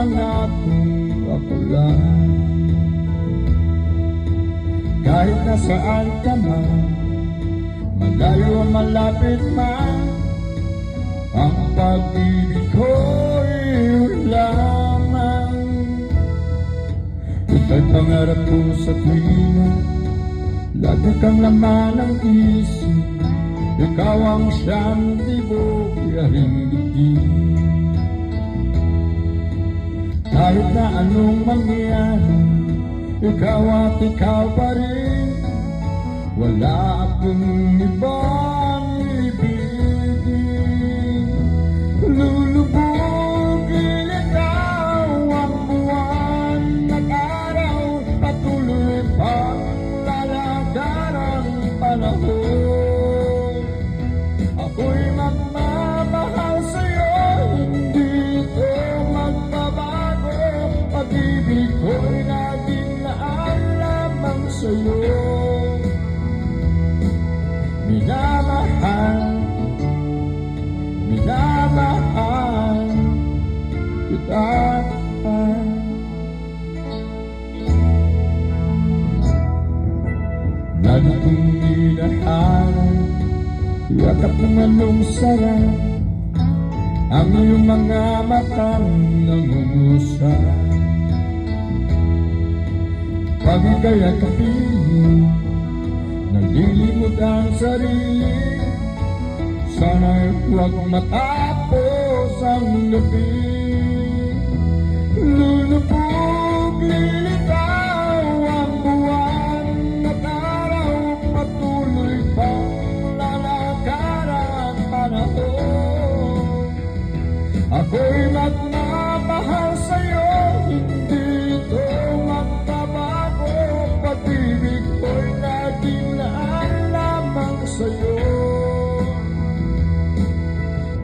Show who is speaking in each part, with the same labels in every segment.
Speaker 1: pangakong ako lang. Kahit nasaan ka man, malayo malapit man, ang pag-ibig ko'y lamang. Ika'y pangarap ko sa tuwina, lagi kang laman ng isip. Ikaw ang siyang tibok, yaring bigin. Kahit na anong mangyari, ikaw at ikaw pa rin. Wala akong ibang ibigin. Lulubugin ikaw ang buwan at araw, patuloy pang lalakad ang panahon. Ako'y magmamahal sa'yo, hindi ito magbabago. Pag-ibig ko'y naging laan lamang sa'yo. Minamahal, minamahal kita. Lagi kong minahalan, yakap ng anong sarap, ang iyong mga matang nangungusap. Pag ika'y ang kapiling, nalilimot ang sarili, sana'y huwag matapos ang gabi. Lulubog, lilitaw ang buwan at araw, patuloy pang lalakad ang panahon. Ako'y magmamahal sa'yo, hindi ito magbabago. Pag-ibig ko'y naging laan lamang sa'yo.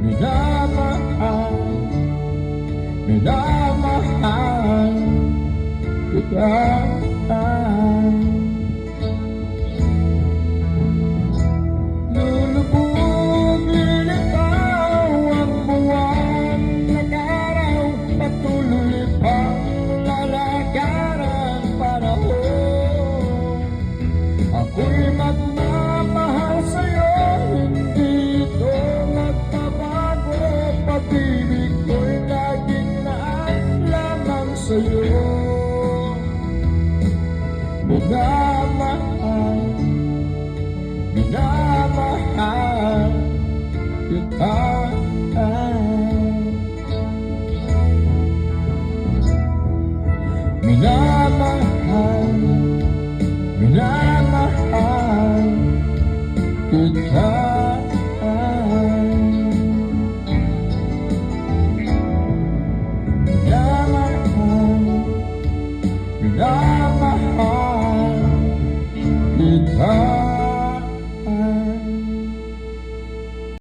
Speaker 1: Minamahal, minamahal kita. Lulubog, lilitaw ang buwan at araw, patuloy pang lalakad ang panahon. Ako'y magmamahal sa'yo, hindi ito magbabago. Pag-ibig ko'y laging laan lamang sa'yo. Minamahal, minamahal kita. Minamahal,